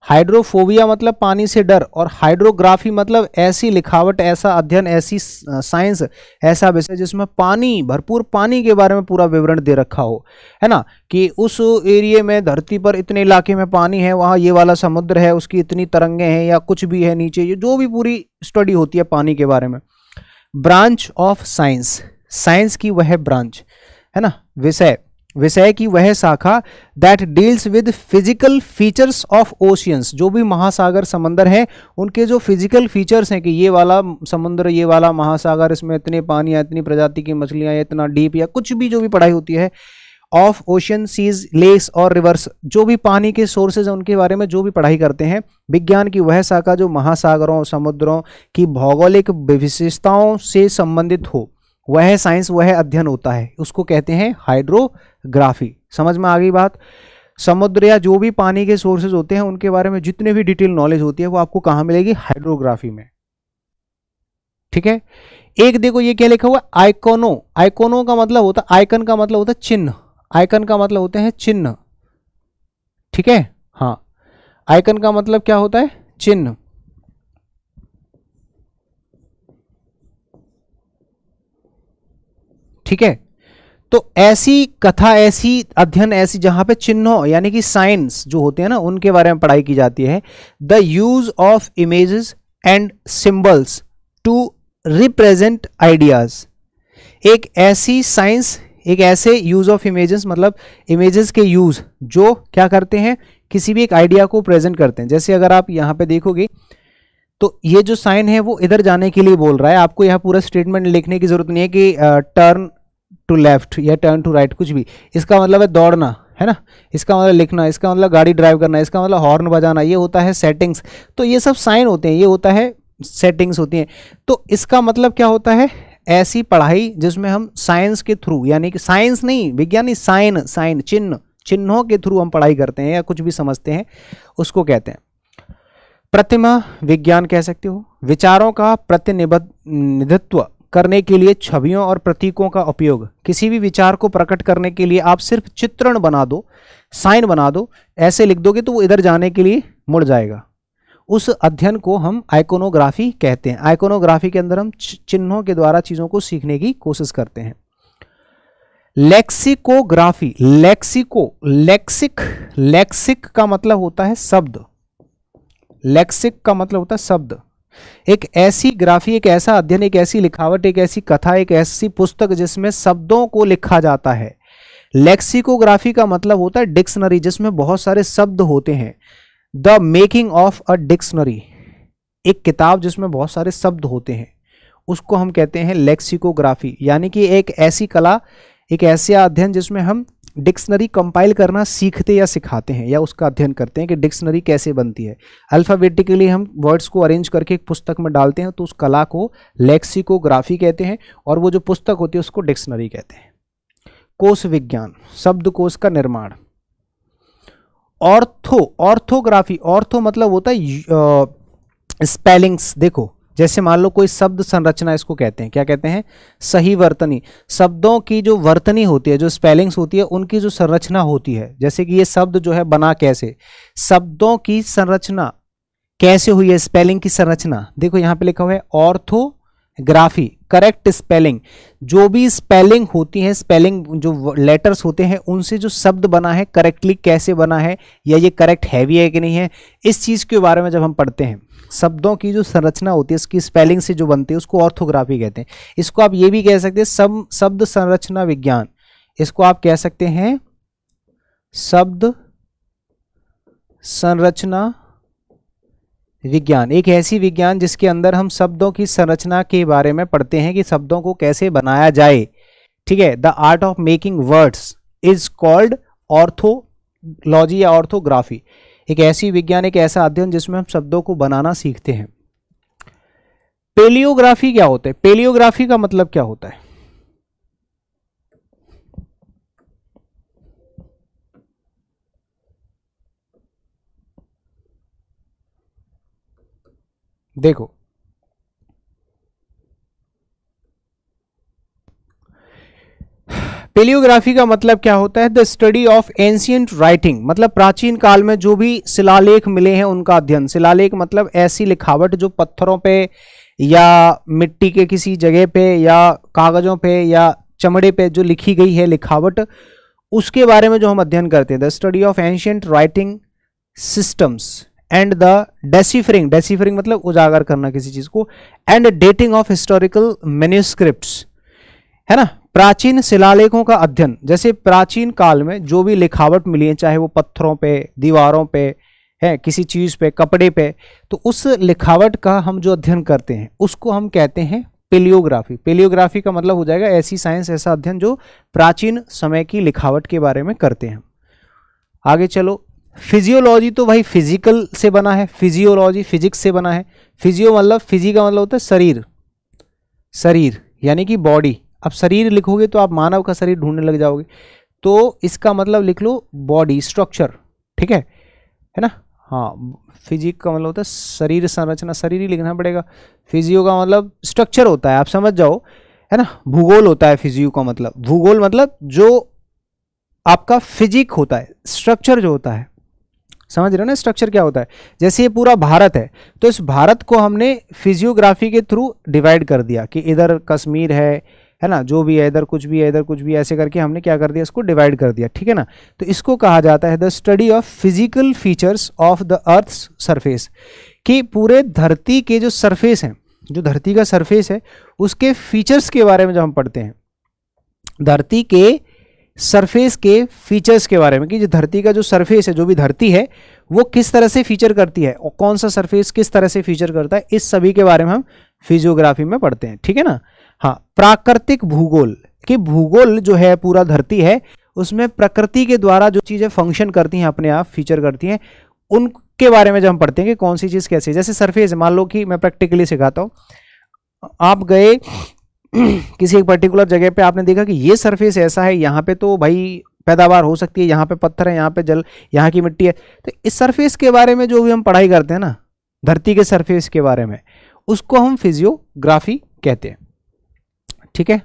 हाइड्रोफोबिया मतलब पानी से डर, और हाइड्रोग्राफी मतलब ऐसी लिखावट, ऐसा अध्ययन, ऐसी साइंस, ऐसा विषय जिसमें पानी, भरपूर पानी के बारे में पूरा विवरण दे रखा हो, है ना, कि उस एरिया में, धरती पर इतने इलाके में पानी है, वहाँ ये वाला समुद्र है, उसकी इतनी तरंगे हैं या कुछ भी है नीचे, ये जो भी पूरी स्टडी होती है पानी के बारे में। ब्रांच ऑफ साइंस, साइंस की वह ब्रांच है ना, विषय की वह शाखा that deals with physical features of oceans, जो भी महासागर समंदर हैं उनके जो फिजिकल फीचर्स हैं, कि ये वाला समुद्र, ये वाला महासागर, इसमें इतने पानी या इतनी प्रजाति की मछलियां, इतना डीप, या कुछ भी जो भी पढ़ाई होती है ऑफ ओशियन, सीज, लेक्स और रिवर्स, जो भी पानी के सोर्सेज हैं उनके बारे में जो भी पढ़ाई करते हैं। विज्ञान की वह शाखा जो महासागरों, समुद्रों की भौगोलिक विशेषताओं से संबंधित हो, वह साइंस, वह अध्ययन होता है, उसको कहते हैं हाइड्रोग्राफी। समझ में आ गई बात। समुद्र या जो भी पानी के सोर्सेज होते हैं उनके बारे में जितने भी डिटेल नॉलेज होती है वो आपको कहाँ मिलेगी, हाइड्रोग्राफी में। ठीक है। एक देखो ये क्या लिखा हुआ, आइकोनो। आइकोनो का मतलब होता है, आइकन का मतलब होता है चिन्ह, आइकन का मतलब होता है चिन्ह। ठीक है, हाँ, आइकन का मतलब क्या होता है, चिन्ह। ठीक है, तो ऐसी कथा, ऐसी अध्ययन, ऐसी जहां पे चिन्हों यानी कि साइंस जो होते हैं ना, उनके बारे में पढ़ाई की जाती है। The use of images and symbols to represent ideas, एक ऐसी साइंस, एक ऐसे यूज ऑफ इमेजेस, मतलब इमेजेस के यूज जो क्या करते हैं, किसी भी एक आइडिया को प्रेजेंट करते हैं। जैसे अगर आप यहाँ पे देखोगे तो ये जो साइन है वो इधर जाने के लिए बोल रहा है, आपको यहाँ पूरा स्टेटमेंट लिखने की जरूरत नहीं है कि टर्न टू लेफ्ट या टर्न टू राइट, कुछ भी। इसका मतलब है दौड़ना, है ना, इसका मतलब लिखना, इसका मतलब गाड़ी ड्राइव करना, इसका मतलब हॉर्न बजाना, ये होता है सेटिंग्स। तो ये सब साइन होते हैं, ये होता है सेटिंग्स होती हैं। तो इसका मतलब क्या होता है, ऐसी पढ़ाई जिसमें हम साइंस के थ्रू, यानी कि साइंस नहीं, विज्ञान नहीं, साइन, चिन्हों के थ्रू हम पढ़ाई करते हैं या कुछ भी समझते हैं, उसको कहते हैं प्रतिमा विज्ञान कह सकते हो। विचारों का प्रतिनिधित्व करने के लिए छवियों और प्रतीकों का उपयोग, किसी भी विचार को प्रकट करने के लिए आप सिर्फ चित्रण बना दो, साइन बना दो, ऐसे लिख दोगे तो वो इधर जाने के लिए मुड़ जाएगा। उस अध्ययन को हम आइकोनोग्राफी कहते हैं। आइकोनोग्राफी के अंदर हम चिन्हों के द्वारा चीजों को सीखने की कोशिश करते हैं। लेक्सिकोग्राफी, लेक्सिक का मतलब होता है शब्द, लेक्सिक का मतलब होता है शब्द, एक ऐसी ग्राफी, एक ऐसा अध्ययन, एक ऐसी लिखावट, एक ऐसी कथा, एक ऐसी पुस्तक जिसमें शब्दों को लिखा जाता है। लेक्सिकोग्राफी का मतलब होता है डिक्शनरी, जिसमें बहुत सारे शब्द होते हैं। The making of a dictionary, एक किताब जिसमें बहुत सारे शब्द होते हैं, उसको हम कहते हैं लेक्सिकोग्राफी। यानी कि एक ऐसी कला, एक ऐसा अध्ययन जिसमें हम डिक्शनरी कंपाइल करना सीखते या सिखाते हैं, या उसका अध्ययन करते हैं कि डिक्शनरी कैसे बनती है। अल्फाबेटिकली हम वर्ड्स को अरेंज करके एक पुस्तक में डालते हैं, तो उस कला को लेक्सिकोग्राफी कहते हैं, और वो जो पुस्तक होती है उसको डिक्शनरी कहते हैं। कोश विज्ञान, शब्दकोश का निर्माण। ऑर्थोग्राफी, ऑर्थो मतलब होता है स्पेलिंग्स। देखो जैसे मान लो कोई शब्द संरचना, इसको कहते हैं, क्या कहते हैं? सही वर्तनी। शब्दों की जो वर्तनी होती है, जो स्पेलिंग्स होती है, उनकी जो संरचना होती है, जैसे कि ये शब्द जो है बना कैसे, शब्दों की संरचना कैसे हुई है, स्पेलिंग की संरचना। देखो यहाँ पे लिखा हुआ है ऑर्थोग्राफी, करेक्ट स्पेलिंग। जो भी स्पेलिंग होती है, स्पेलिंग जो लेटर्स होते हैं, उनसे जो शब्द बना है करेक्टली कैसे बना है, या ये करेक्ट है भी है कि नहीं है, इस चीज के बारे में जब हम पढ़ते हैं, शब्दों की जो संरचना होती है इसकी स्पेलिंग से जो बनती है, उसको ऑर्थोग्राफी कहते हैं। इसको आप ये भी कह सकते हैं शब्द संरचना विज्ञान, इसको आप कह सकते हैं शब्द संरचना विज्ञान। एक ऐसी विज्ञान जिसके अंदर हम शब्दों की संरचना के बारे में पढ़ते हैं कि शब्दों को कैसे बनाया जाए। ठीक है, the art of making words is called orthology या ऑर्थोग्राफी। एक ऐसी विज्ञान, एक ऐसा अध्ययन जिसमें हम शब्दों को बनाना सीखते हैं। पेलियोग्राफी क्या होता है? पेलियोग्राफी का मतलब क्या होता है? देखो पेलियोग्राफी का मतलब क्या होता है? The study of ancient writing, मतलब प्राचीन काल में जो भी शिलालेख मिले हैं उनका अध्ययन। शिलालेख मतलब ऐसी लिखावट जो पत्थरों पे या मिट्टी के किसी जगह पे या कागजों पे या चमड़े पे जो लिखी गई है लिखावट, उसके बारे में जो हम अध्ययन करते हैं। The study of ancient writing systems and the deciphering, deciphering मतलब उजागर करना किसी चीज को, and dating of historical manuscripts, है ना, प्राचीन शिलालेखों का अध्ययन। जैसे प्राचीन काल में जो भी लिखावट मिली है, चाहे वो पत्थरों पे, दीवारों पे है, किसी चीज पे, कपड़े पे, तो उस लिखावट का हम जो अध्ययन करते हैं उसको हम कहते हैं पेलियोग्राफी। पेलियोग्राफी का मतलब हो जाएगा ऐसी साइंस, ऐसा अध्ययन जो प्राचीन समय की लिखावट के बारे में करते हैं। आगे चलो, फिजियोलॉजी तो भाई फिजिकल से बना है, फिजियोलॉजी फिजिक्स से बना है। फिजियो मतलब, फिजी का मतलब होता है शरीर, शरीर यानी कि बॉडी। अब शरीर लिखोगे तो आप मानव का शरीर ढूंढने लग जाओगे, तो इसका मतलब लिख लो बॉडी, स्ट्रक्चर। ठीक है ना? हाँ, फिजिक का मतलब होता है शरीर संरचना, शरीर ही लिखना पड़ेगा। फिजियो का मतलब स्ट्रक्चर होता है, आप समझ जाओ, है ना। भूगोल होता है फिजियो का मतलब, भूगोल मतलब जो आपका फिजिक होता है, स्ट्रक्चर जो होता है, समझ रहे हो ना स्ट्रक्चर क्या होता है। जैसे ये पूरा भारत है, तो इस भारत को हमने फिजियोग्राफी के थ्रू डिवाइड कर दिया कि इधर कश्मीर है ना, जो भी है, इधर कुछ भी है, इधर कुछ भी, ऐसे करके हमने क्या कर दिया, इसको डिवाइड कर दिया। ठीक है ना, तो इसको कहा जाता है the study of physical features of the earth surface, कि पूरे धरती के जो सरफेस हैं, जो धरती का सरफेस है उसके फीचर्स के बारे में जब हम पढ़ते हैं, धरती के सरफेस के फीचर्स के बारे में, कि जो धरती का जो सरफेस है, जो भी धरती है वो किस तरह से फीचर करती है और कौन सा सरफेस किस तरह से फीचर करता है, इस सभी के बारे में हम फिजियोग्राफी में पढ़ते हैं। ठीक है ना। हाँ, प्राकृतिक भूगोल, कि भूगोल जो है पूरा धरती है, उसमें प्रकृति के द्वारा जो चीजें फंक्शन करती हैं, अपने आप फीचर करती हैं, उनके बारे में जब हम पढ़ते हैं कि कौन सी चीज कैसे। जैसे सरफेस, मान लो कि मैं प्रैक्टिकली सिखाता हूँ, आप गए किसी एक पर्टिकुलर जगह पे, आपने देखा कि ये सरफेस ऐसा है, यहाँ पे तो भाई पैदावार हो सकती है, यहाँ पे पत्थर है, यहाँ पे जल, यहाँ की मिट्टी है, तो इस सरफेस के बारे में जो भी हम पढ़ाई करते हैं ना, धरती के सरफेस के बारे में, उसको हम फिजियोग्राफी कहते हैं। ठीक है।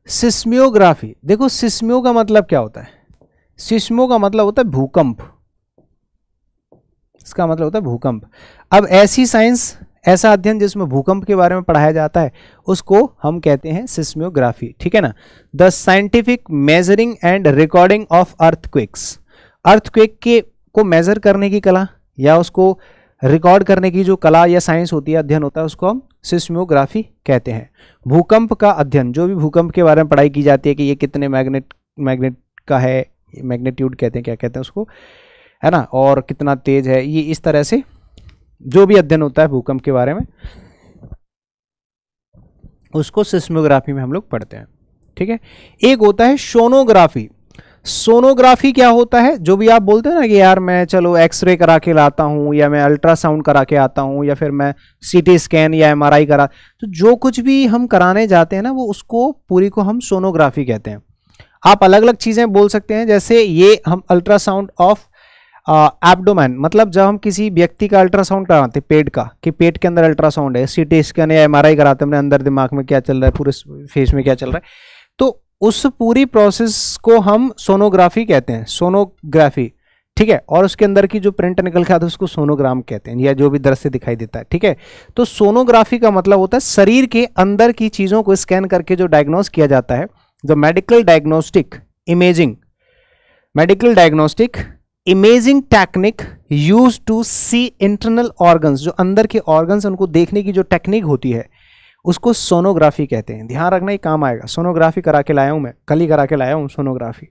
सिस्मियोग्राफी, देखो सिस्मियो का मतलब क्या होता है? सिस्मो का मतलब होता है भूकंप, इसका मतलब होता है भूकंप। अब ऐसी साइंस, ऐसा अध्ययन जिसमें भूकंप के बारे में पढ़ाया जाता है, उसको हम कहते हैं सिस्मियोग्राफी। ठीक है ना। The scientific measuring and recording of earthquakes, earthquake के को मेजर करने की कला या उसको रिकॉर्ड करने की जो कला या साइंस होती है, अध्ययन होता है, उसको हम सिस्मोग्राफी कहते हैं। भूकंप का अध्ययन, जो भी भूकंप के बारे में पढ़ाई की जाती है कि ये कितने मैग्नेट का है, मैग्नीट्यूड कहते हैं, क्या कहते हैं उसको, है ना, और कितना तेज है, ये इस तरह से जो भी अध्ययन होता है भूकंप के बारे में, उसको सिस्मोग्राफी में हम लोग पढ़ते हैं। ठीक है। एक होता है सोनोग्राफी। सोनोग्राफी क्या होता है? जो भी आप बोलते हैं ना कि यार मैं चलो एक्सरे करा के लाता हूं, या मैं अल्ट्रासाउंड करा के आता हूं, या फिर मैं सीटी स्कैन या एमआरआई करा, तो जो कुछ भी हम कराने जाते हैं ना, वो उसको पूरी को हम सोनोग्राफी कहते हैं। आप अलग अलग चीजें बोल सकते हैं, जैसे ये हम अल्ट्रासाउंड ऑफ एब्डोमेन, मतलब जब हम किसी व्यक्ति का अल्ट्रासाउंड कराते हैं पेट का, कि पेट के अंदर अल्ट्रासाउंड है, सीटी स्कैन या एमआरआई कराते हैं, हमने अंदर दिमाग में क्या चल रहा है, पूरे फेस में क्या चल रहा है, तो उस पूरी प्रोसेस को हम सोनोग्राफी कहते हैं, सोनोग्राफी। ठीक है। और उसके अंदर की जो प्रिंट निकल के आता है उसको सोनोग्राम कहते हैं, या जो भी दृश्य दिखाई देता है। ठीक है। तो सोनोग्राफी का मतलब होता है शरीर के अंदर की चीजों को स्कैन करके जो डायग्नोस किया जाता है, जो medical diagnostic imaging technique use to see internal organs, जो अंदर के ऑर्गन्स उनको देखने की जो टेक्निक होती है, उसको सोनोग्राफी कहते हैं। ध्यान रखना, ही काम आएगा। सोनोग्राफी करा के लाया हूं मैं, कल ही करा के लाया हूं सोनोग्राफी।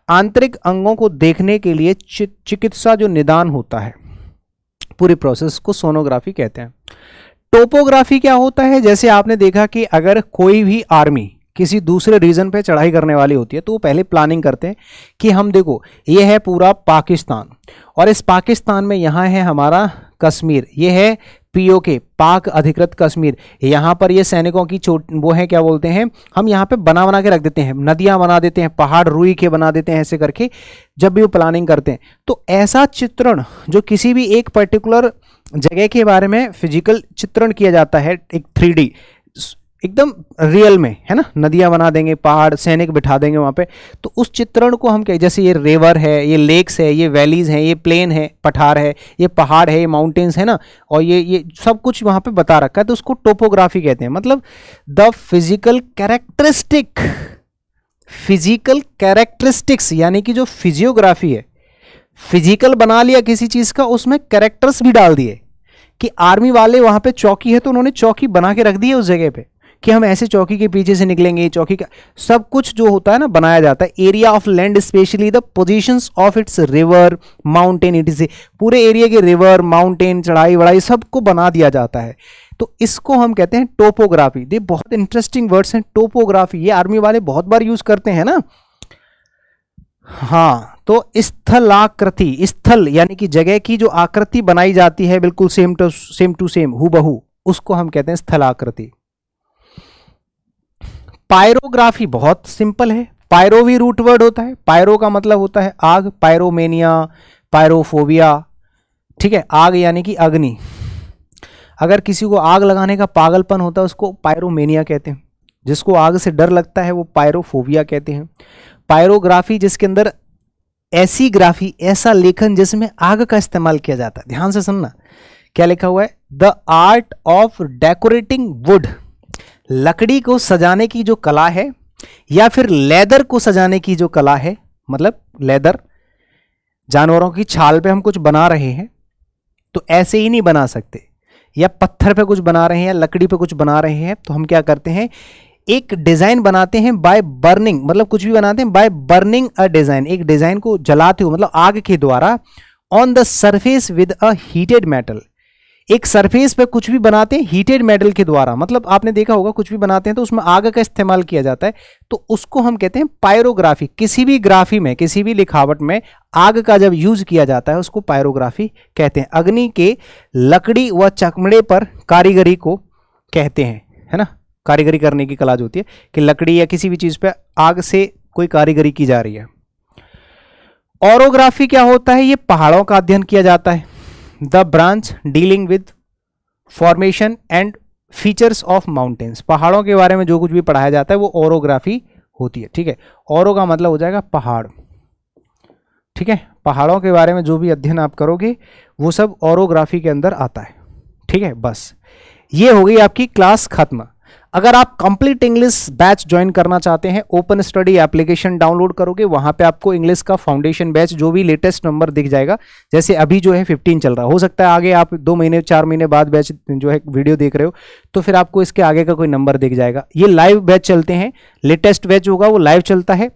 आंतरिक अंगों को देखने के लिए चिकित्सा जो निदान होता है, पूरी प्रोसेस को सोनोग्राफी कहते हैं। टोपोग्राफी क्या होता है? जैसे आपने देखा कि अगर कोई भी आर्मी किसी दूसरे रीजन पे चढ़ाई करने वाली होती है, तो वो पहले प्लानिंग करते हैं कि हम देखो ये है पूरा पाकिस्तान, और इस पाकिस्तान में यहाँ है हमारा कश्मीर, ये है पीओके, पाक अधिकृत कश्मीर, यहाँ पर ये सैनिकों की वो है, क्या बोलते हैं, हम यहाँ पे बना के रख देते हैं, नदियाँ बना देते हैं, पहाड़ रुई के बना देते हैं, ऐसे करके जब भी वो प्लानिंग करते हैं। तो ऐसा चित्रण जो किसी भी एक पर्टिकुलर जगह के बारे में फिजिकल चित्रण किया जाता है, एक 3D एकदम रियल में, है ना, नदियां बना देंगे, पहाड़, सैनिक बिठा देंगे वहां पे, तो उस चित्रण को हम क्या, जैसे ये रिवर है, ये लेक्स है, ये वैलीज हैं, ये प्लेन है, पठार है, ये पहाड़ है, ये माउंटेन्स है ना, और ये सब कुछ वहां पे बता रखा है, तो उसको टोपोग्राफी कहते हैं। मतलब द फिजिकल कैरेक्टरिस्टिक्स, यानी कि जो फिजियोग्राफी है, फिजिकल बना लिया किसी चीज का, उसमें कैरेक्टर्स भी डाल दिए, कि आर्मी वाले वहां पे चौकी है तो उन्होंने चौकी बना के रख दी है उस जगह पे, कि हम ऐसे चौकी के पीछे से निकलेंगे, चौकी का सब कुछ जो होता है ना बनाया जाता है। Area of land specially the positions of its river mountain, it is पूरे एरिया के रिवर माउंटेन चढ़ाई वढ़ाई सबको बना दिया जाता है, तो इसको हम कहते हैं टोपोग्राफी। ये बहुत इंटरेस्टिंग वर्ड्स हैं, टोपोग्राफी, ये आर्मी वाले बहुत बार यूज करते हैं ना। हाँ, तो स्थलाकृति, स्थल यानी कि जगह की जो आकृति बनाई जाती है बिल्कुल सेम टू सेम हूबहू, उसको हम कहते हैं स्थलाकृति। पायरोग्राफी बहुत सिंपल है, पायरो भी रूट वर्ड होता है, पायरो का मतलब होता है आग, पायरोमेनिया, पायरोफोबिया। ठीक है। आग यानी कि अग्नि, अगर किसी को आग लगाने का पागलपन होता है उसको पायरोमेनिया कहते हैं, जिसको आग से डर लगता है वो पायरोफोबिया कहते हैं। पायरोग्राफी जिसके अंदर ऐसी ग्राफी, ऐसा लेखन जिसमें आग का इस्तेमाल किया जाता है। ध्यान से सुनना क्या लिखा हुआ है, the art of decorating would, लकड़ी को सजाने की जो कला है, या फिर लेदर को सजाने की जो कला है, मतलब लेदर, जानवरों की छाल पे हम कुछ बना रहे हैं तो ऐसे ही नहीं बना सकते, या पत्थर पे कुछ बना रहे हैं, या लकड़ी पे कुछ बना रहे हैं, तो हम क्या करते हैं, एक डिजाइन बनाते हैं बाय बर्निंग, मतलब कुछ भी बनाते हैं बाय बर्निंग अ डिजाइन, एक डिजाइन को जलाते हुए, मतलब आग के द्वारा, on the surface with a heated metal, एक सरफेस पे कुछ भी बनाते हैं हीटेड मेटल के द्वारा, मतलब आपने देखा होगा कुछ भी बनाते हैं तो उसमें आग का इस्तेमाल किया जाता है, तो उसको हम कहते हैं पायरोग्राफी। किसी भी ग्राफी में, किसी भी लिखावट में आग का जब यूज किया जाता है उसको पायरोग्राफी कहते हैं। अग्नि के लकड़ी व चमड़े पर कारीगरी को कहते हैं, है ना, कारीगरी करने की कला जो होती है कि लकड़ी या किसी भी चीज पे आग से कोई कारीगरी की जा रही है। ओरोग्राफी क्या होता है, ये पहाड़ों का अध्ययन किया जाता है। The branch dealing with formation and features of mountains, पहाड़ों के बारे में जो कुछ भी पढ़ाया जाता है वो ओरोग्राफी होती है। ठीक है। ओरो का मतलब हो जाएगा पहाड़। ठीक है। पहाड़ों के बारे में जो भी अध्ययन आप करोगे वो सब ओरोग्राफी के अंदर आता है। ठीक है। बस ये हो गई आपकी क्लास खत्म। अगर आप कंप्लीट इंग्लिश बैच ज्वाइन करना चाहते हैं, ओपन स्टडी एप्लीकेशन डाउनलोड करोगे, वहां पे आपको इंग्लिश का फाउंडेशन बैच जो भी लेटेस्ट नंबर दिख जाएगा, जैसे अभी जो है 15 चल रहा, हो सकता है आगे आप 2 महीने 4 महीने बाद बैच जो है वीडियो देख रहे हो तो फिर आपको इसके आगे का कोई नंबर दिख जाएगा। ये लाइव बैच चलते हैं, लेटेस्ट बैच होगा वो लाइव चलता है,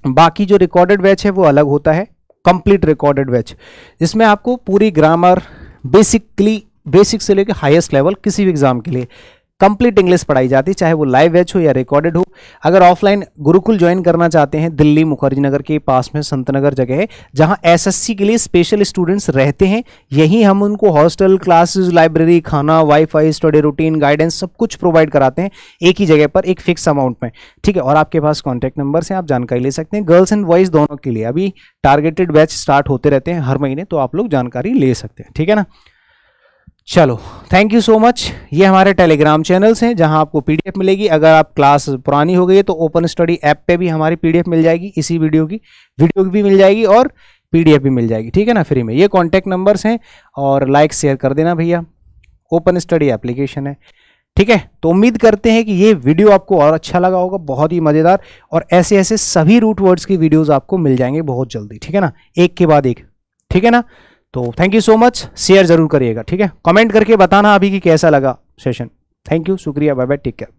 बाकी जो रिकॉर्डेड बैच है वो अलग होता है, कंप्लीट रिकॉर्डेड बैच, जिसमें आपको पूरी ग्रामर बेसिक से लेकर हाईएस्ट लेवल किसी भी एग्जाम के लिए कंप्लीट इंग्लिश पढ़ाई जाती है, चाहे वो लाइव बैच हो या रिकॉर्डेड हो। अगर ऑफलाइन गुरुकुल ज्वाइन करना चाहते हैं, दिल्ली मुखर्जी नगर के पास में संत नगर जगह है जहां एसएससी के लिए स्पेशल स्टूडेंट्स रहते हैं, यहीं हम उनको हॉस्टल, क्लासेस, लाइब्रेरी, खाना, वाईफाई, स्टडी रूटीन, गाइडेंस सब कुछ प्रोवाइड कराते हैं एक ही जगह पर एक फिक्स अमाउंट में, ठीक है। और आपके पास कॉन्टैक्ट नंबर से आप जानकारी ले सकते हैं, गर्ल्स एंड बॉयज दोनों के लिए। अभी टारगेटेड बैच स्टार्ट होते रहते हैं हर महीने, तो आप लोग जानकारी ले सकते हैं, ठीक है ना। चलो, थैंक यू सो मच। ये हमारे टेलीग्राम चैनल्स हैं जहां आपको पीडीएफ मिलेगी। अगर आप क्लास पुरानी हो गई है तो ओपन स्टडी ऐप पे भी हमारी पीडीएफ मिल जाएगी, इसी वीडियो की भी मिल जाएगी और पीडीएफ भी मिल जाएगी, ठीक है ना, फ्री में। ये कॉन्टैक्ट नंबर्स हैं और लाइक शेयर कर देना भैया। ओपन स्टडी एप्लीकेशन है, ठीक है। तो उम्मीद करते हैं कि ये वीडियो आपको और अच्छा लगा होगा, बहुत ही मजेदार, और ऐसे ऐसे सभी रूट वर्ड्स की वीडियोज आपको मिल जाएंगे बहुत जल्दी, ठीक है ना, एक के बाद एक, ठीक है ना। तो thank you so much, share जरूर करिएगा, ठीक है। कमेंट करके बताना अभी कि कैसा लगा सेशन। थैंक यू, शुक्रिया, बाय बाय, टेक केयर।